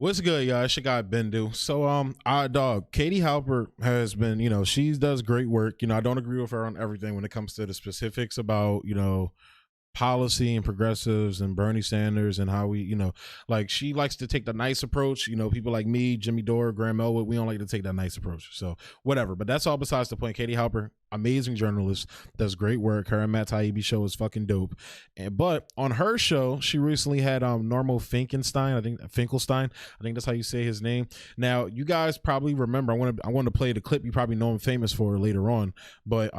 What's good, y'all? It's your guy Bendu. So, dog, Katie Halper has been, she does great work. I don't agree with her on everything when it comes to the specifics about, policy and progressives and Bernie Sanders and how we, like she likes to take the nice approach. People like me, Jimmy Dore, Graham Elwood, we don't like to take that nice approach. So whatever. But that's all besides the point. Katie Halper, amazing journalist, does great work. Her and Matt Taibbi show is fucking dope. But on her show, she recently had Norman Finkelstein. I think that's how you say his name. Now, you guys probably remember. I want to play the clip you probably know him famous for later on, but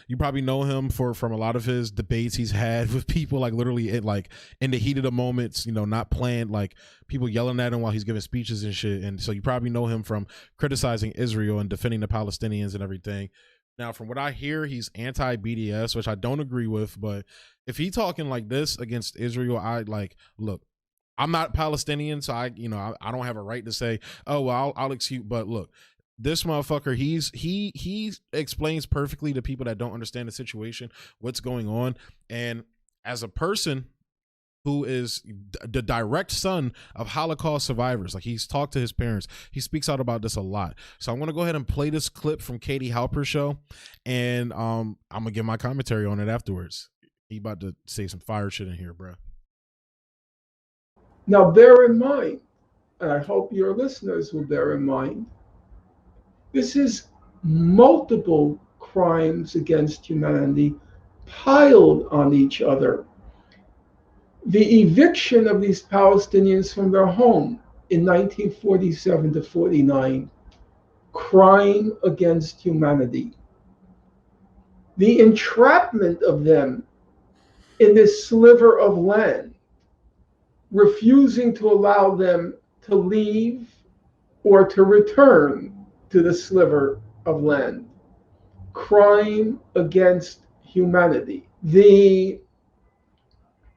you probably know him from a lot of his debates he's had with people, like literally in the heat of the moments, not planned, like people yelling at him while he's giving speeches and shit. And so you probably know him from criticizing Israel and defending the Palestinians and everything. Now, from what I hear, he's anti-BDS, which I don't agree with. But if he talking like this against Israel, look, I'm not Palestinian, so I don't have a right to say, oh, well, I'll excuse. But look, this motherfucker, he explains perfectly to people that don't understand the situation what's going on. And as a person who is the direct son of Holocaust survivors, like he's talked to his parents, he speaks out about this a lot. So I want to go ahead and play this clip from Katie Halper's show, and I'm gonna give my commentary on it afterwards. He about to say some fire shit in here, bro. Now bear in mind, and I hope your listeners will bear in mind, this is multiple crimes against humanity piled on each other. The eviction of these Palestinians from their home in 1947 to 49, crime against humanity. The entrapment of them in this sliver of land, refusing to allow them to leave or to return to the sliver of land. Crime against humanity. The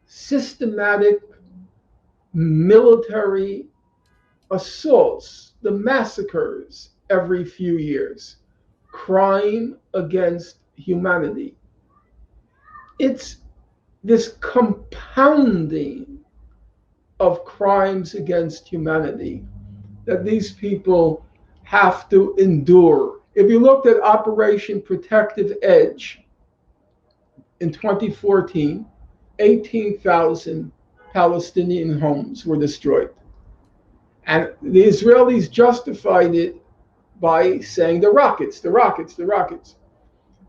systematic military assaults, the massacres every few years. Crime against humanity. It's this compounding of crimes against humanity that these people have to endure. If you looked at Operation Protective Edge in 2014, 18,000 Palestinian homes were destroyed. And the Israelis justified it by saying the rockets. Do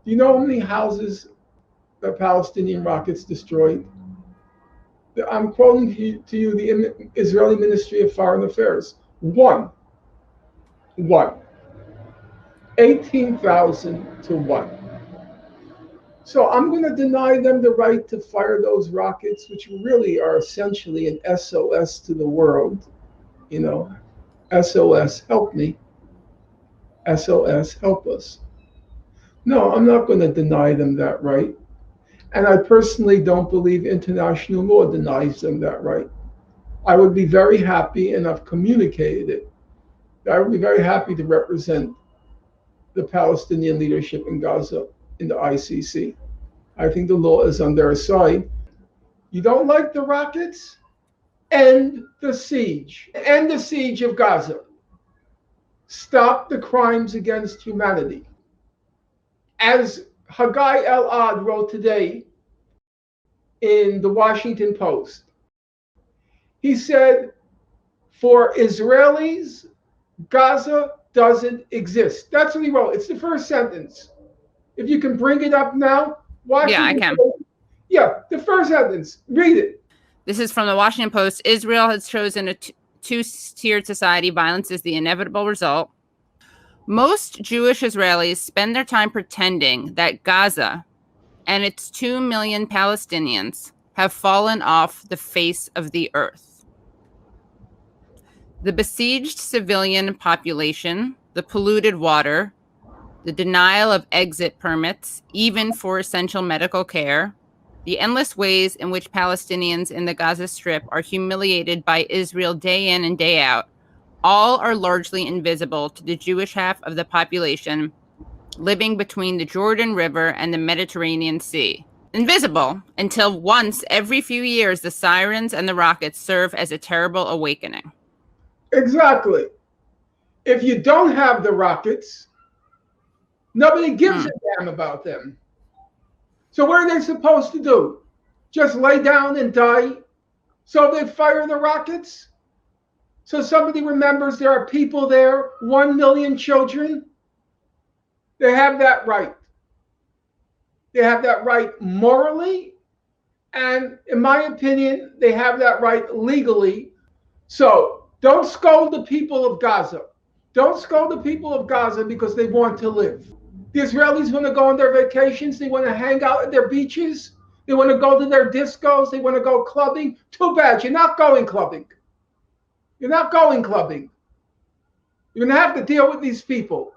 you know how many houses the Palestinian rockets destroyed? I'm quoting to you the Israeli Ministry of Foreign Affairs. One. 18,000 to 1. So I'm going to deny them the right to fire those rockets, which really are essentially an SOS to the world. SOS, help me. SOS, help us. No, I'm not going to deny them that right. And I personally don't believe international law denies them that right. I would be very happy, and I've communicated it, I would be very happy to represent the Palestinian leadership in Gaza in the ICC. I think the law is on their side. You don't like the rockets? End the siege. End the siege of Gaza. Stop the crimes against humanity. As Haggai El-Ad wrote today in the Washington Post, he said, for Israelis, Gaza doesn't exist. That's what he wrote. It's the first sentence. If you can bring it up now. Yeah, I can. Yeah, the first sentence. Read it. This is from the Washington Post. Israel has chosen a two-tiered society. Violence is the inevitable result. Most Jewish Israelis spend their time pretending that Gaza and its 2 million Palestinians have fallen off the face of the earth. The besieged civilian population, the polluted water, the denial of exit permits, even for essential medical care, the endless ways in which Palestinians in the Gaza Strip are humiliated by Israel day in and day out, all are largely invisible to the Jewish half of the population living between the Jordan River and the Mediterranean Sea. invisible until once every few years the sirens and the rockets serve as a terrible awakening. Exactly. If you don't have the rockets, nobody gives a damn about them. So what are they supposed to do? Just lay down and die? So they fire the rockets? So somebody remembers there are people there, 1 million children? They have that right. They have that right morally, and in my opinion, they have that right legally. So don't scold the people of Gaza. Don't scold the people of Gaza because they want to live. The Israelis want to go on their vacations. They want to hang out at their beaches. They want to go to their discos. They want to go clubbing. Too bad. You're not going clubbing. You're not going clubbing. You're going to have to deal with these people.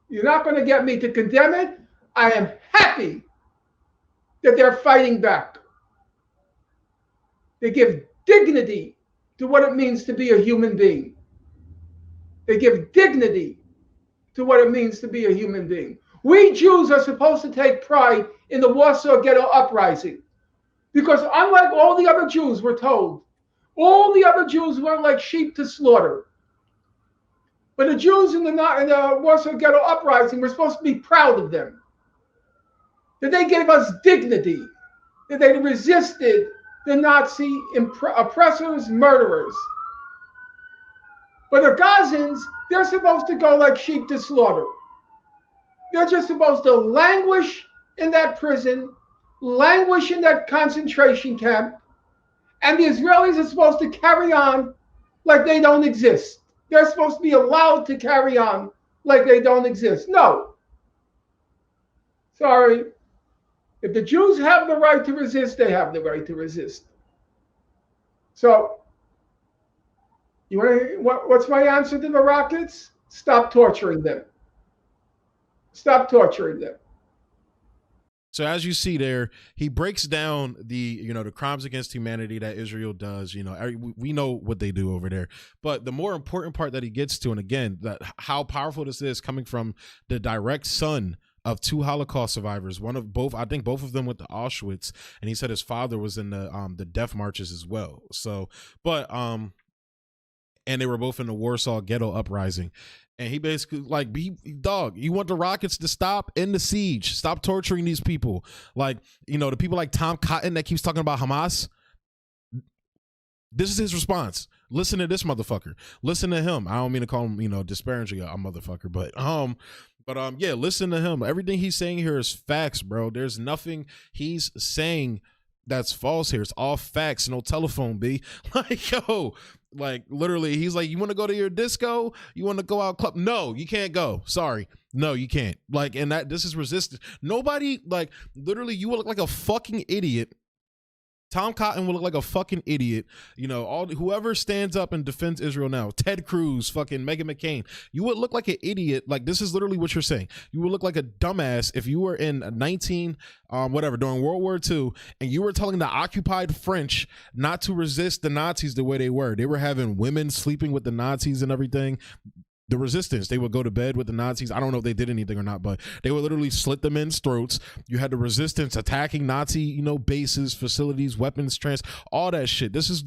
You're not going to get me to condemn it. I am happy that they're fighting back. They give dignity to what it means to be a human being. They give dignity to what it means to be a human being. We Jews are supposed to take pride in the Warsaw Ghetto Uprising because unlike all the other Jews, we're told, all the other Jews were like sheep to slaughter. But the Jews in the Warsaw Ghetto Uprising, we're supposed to be proud of them. That they gave us dignity, that they resisted the Nazi oppressors, murderers. But the Gazans, they're supposed to go like sheep to slaughter. They're just supposed to languish in that prison, languish in that concentration camp, and the Israelis are supposed to carry on like they don't exist. They're supposed to be allowed to carry on like they don't exist. No. Sorry. If the Jews have the right to resist, they have the right to resist. So, what's my answer to the rockets? Stop torturing them. Stop torturing them. So as you see there, he breaks down the crimes against humanity that Israel does. We know what they do over there. But the more important part that he gets to, and again, that how powerful this is coming from the direct son of 2 Holocaust survivors, I think both of them went to Auschwitz, and he said his father was in the death marches as well. So, and they were both in the Warsaw Ghetto Uprising. And he basically you want the rockets to stop, end the siege, stop torturing these people. The people like Tom Cotton that keeps talking about Hamas. This is his response. Listen to this motherfucker. Listen to him. I don't mean to call him, disparaging a motherfucker, but yeah, listen to him. Everything he's saying here is facts, bro. There's nothing he's saying that's false here. It's all facts. No telephone, B. Literally, he's like, you want to go to your disco? You want to go out club? No, you can't go. Sorry. No, you can't. And this is resistance. Nobody, literally, you will look like a fucking idiot. Tom Cotton will look like a fucking idiot. Whoever stands up and defends Israel now, Ted Cruz, fucking Meghan McCain, you would look like an idiot. This is literally what you're saying. You would look like a dumbass if you were in during World War II, and you were telling the occupied French not to resist the Nazis the way they were. They were having women sleeping with the Nazis and everything. The resistance, they would go to bed with the Nazis. I don't know if they did anything or not, but they would literally slit the men's throats. You had the resistance attacking Nazi, bases, facilities, weapons, all that shit. This is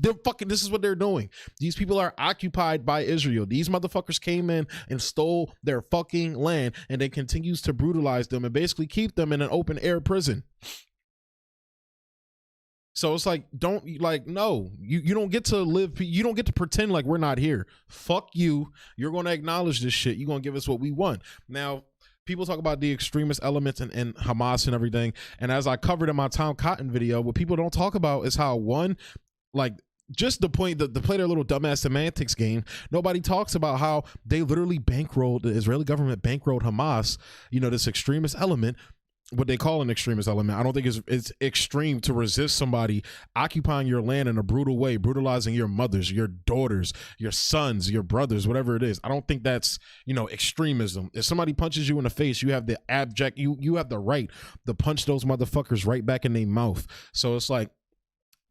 what they're doing. These people are occupied by Israel. These motherfuckers came in and stole their fucking land, and then continues to brutalize them and basically keep them in an open air prison. So it's no, you don't get to live. You don't get to pretend like we're not here. Fuck you. You're going to acknowledge this shit. You're going to give us what we want. Now, people talk about the extremist elements and Hamas and everything. And as I covered in my Tom Cotton video, what people don't talk about is how just the point that to play their little dumbass semantics game, nobody talks about how they literally the Israeli government bankrolled Hamas, this extremist element. What they call an extremist element. I don't think it's extreme to resist somebody occupying your land in a brutal way, brutalizing your mothers, your daughters, your sons, your brothers, whatever it is. I don't think that's, extremism. If somebody punches you in the face, you have the you have the right to punch those motherfuckers right back in their mouth. So it's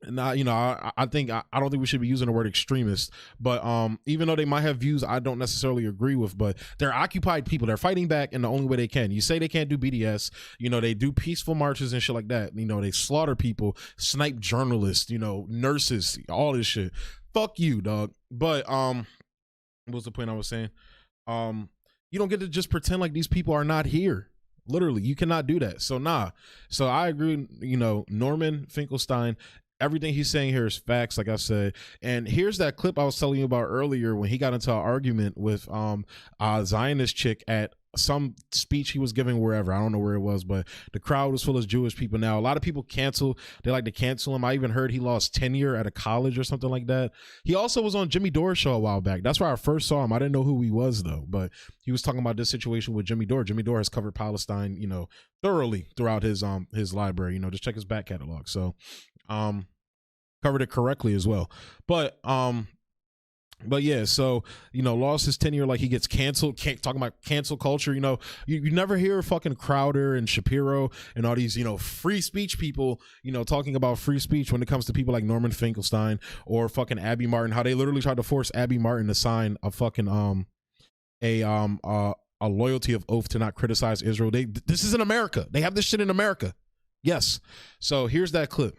And I think I don't think we should be using the word extremist, but even though they might have views I don't necessarily agree with, but they're occupied people. They're fighting back in the only way they can. You say they can't do BDS, they do peaceful marches and shit like that. They slaughter people, snipe journalists, nurses, all this shit. Fuck you, dog. But what was the point I was saying? You don't get to just pretend like these people are not here. Literally, you cannot do that. So So I agree, Norman Finkelstein, everything he's saying here is facts, like I said. And here's that clip I was telling you about earlier when he got into an argument with a Zionist chick at some speech he was giving wherever. I don't know where it was, but the crowd was full of Jewish people. Now, a lot of people they like to cancel him. I even heard he lost tenure at a college or something like that. He also was on Jimmy Dore's show a while back. That's where I first saw him. I didn't know who he was, though, but he was talking about this situation with Jimmy Dore. Jimmy Dore has covered Palestine, thoroughly throughout his library. Just check his back catalog. So, covered it correctly as well. But yeah, so lost his tenure, like he gets canceled. Talking about cancel culture, you never hear fucking Crowder and Shapiro and all these free speech people talking about free speech when it comes to people like Norman Finkelstein or fucking Abby Martin, how they literally tried to force Abby Martin to sign a fucking a loyalty of oath to not criticize Israel. This is in America. They have this shit in America. Yes. So here's that clip.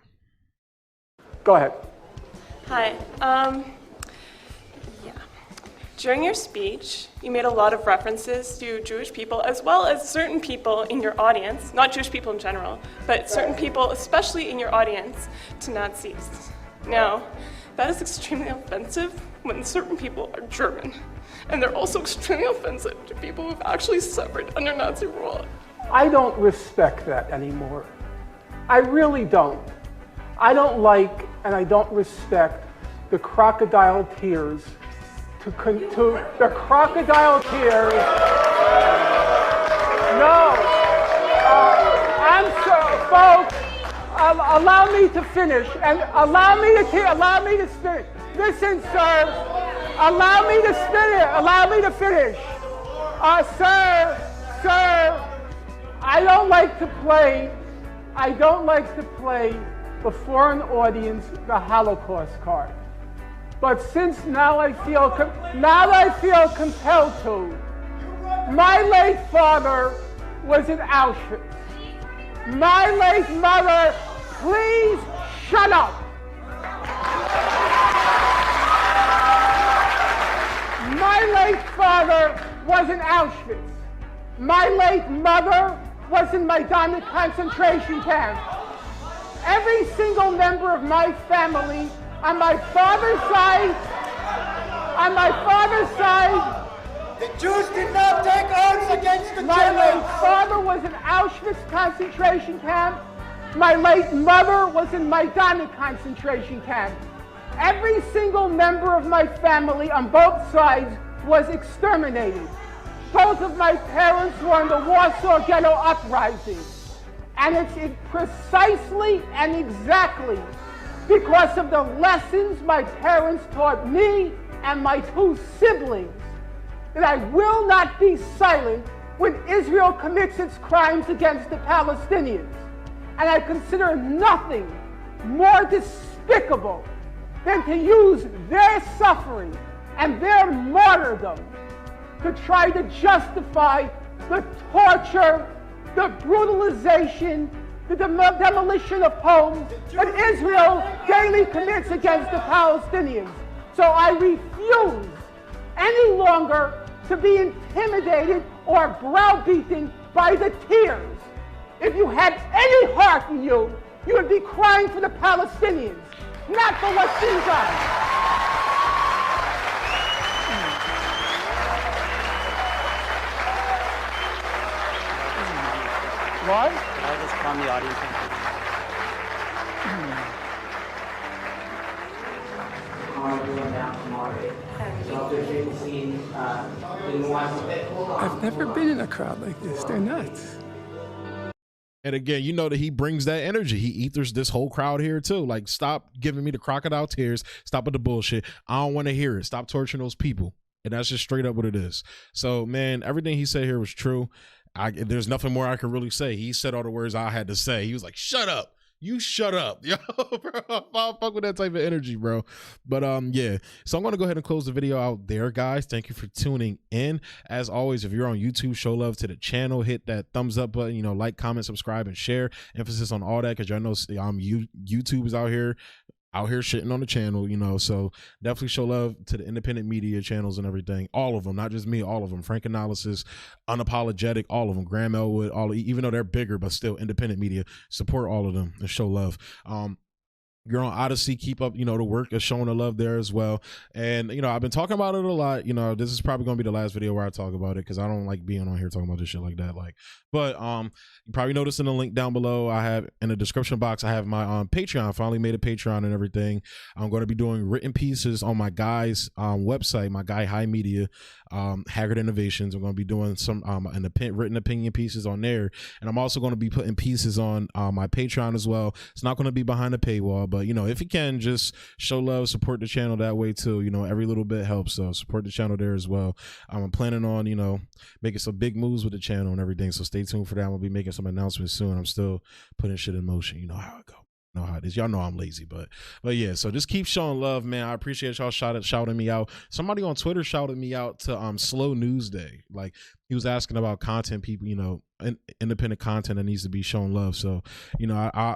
Go ahead. Hi. During your speech, you made a lot of references to Jewish people as well as certain people in your audience, not Jewish people in general, but certain people, especially in your audience, to Nazis. Now, that is extremely offensive when certain people are German. And they're also extremely offensive to people who've actually suffered under Nazi rule. I don't respect that anymore. I really don't. I don't like and I don't respect the crocodile tears to the crocodile tears. No, I'm so, folks. Allow me to finish and allow me to finish. Listen, sir. Allow me to finish. Allow me to finish. Sir. I don't like to play before an audience the Holocaust card. But since now I feel compelled to. My late father was in Auschwitz. My late mother, please shut up. My late father was in Auschwitz. My late mother was in Majdanek concentration camp. Every single member of my family on my father's side, the Jews did not take arms against the Germans. My late father was in Auschwitz concentration camp. My late mother was in Majdanek concentration camp. Every single member of my family on both sides was exterminated. Both of my parents were in the Warsaw Ghetto Uprising. And it's precisely and exactly because of the lessons my parents taught me and my two siblings that I will not be silent when Israel commits its crimes against the Palestinians. And I consider nothing more despicable than to use their suffering and their martyrdom to try to justify the torture, the brutalization, the demolition of homes that Israel daily commits against the Palestinians. So I refuse any longer to be intimidated or browbeaten by the tears. If you had any heart in you, you would be crying for the Palestinians, not for what's being done. What? Can I just calm the audience down? I've never been in a crowd like this. They're nuts. And again, you know that he brings that energy. He ethers this whole crowd here too. Like, stop giving me the crocodile tears. Stop with the bullshit. I don't want to hear it. Stop torturing those people. And that's just straight up what it is. So, man, everything he said here was true. There's nothing more I can really say. He said all the words I had to say. He was like, shut up. You shut up, yo, bro. I'll fuck with that type of energy, bro. But yeah. So I'm gonna go ahead and close the video out there, guys. Thank you for tuning in. As always, if you're on YouTube, show love to the channel. Hit that thumbs up button. You know, like, comment, subscribe, and share. Emphasis on all that, because y'all know YouTube is out here shitting on the channel, you know. So definitely show love to the independent media channels and everything, all of them, not just me, all of them. Frank Analysis, Unapologetic, all of them. Graham Elwood, even though they're bigger, but still independent media. Support all of them and show love. You're on Odyssey, keep up, you know, the work of showing the love there as well. And, you know, I've been talking about it a lot. You know, this is probably going to be the last video where I talk about it, because I don't like being on here talking about this shit like that. But you probably noticed in the link down below, I have in the description box, I have my Patreon. I finally made a Patreon and everything. I'm going to be doing written pieces on my guy's website, my guy High Media, Haggard Innovations. I'm going to be doing some written opinion pieces on there. And I'm also going to be putting pieces on my Patreon as well. It's not going to be behind the paywall, but, you know, if you can, just show love, support the channel that way too. You know, every little bit helps, so support the channel there as well. I'm planning on, you know, making some big moves with the channel and everything, so stay tuned for that. I'm gonna be making some announcements soon. I'm still putting shit in motion. You know how it go. You know how it is. Y'all know I'm lazy, but yeah, so just keep showing love, man. I appreciate y'all shouting me out. Somebody on Twitter shouted me out to Slow News Day. Like, he was asking about content people, you know, independent content that needs to be shown love. So, you know, I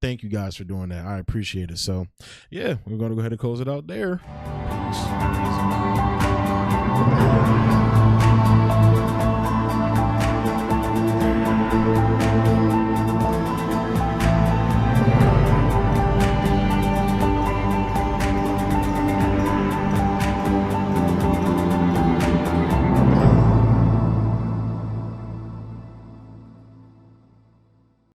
thank you guys for doing that. I appreciate it. So yeah, we're going to go ahead and close it out there. Peace.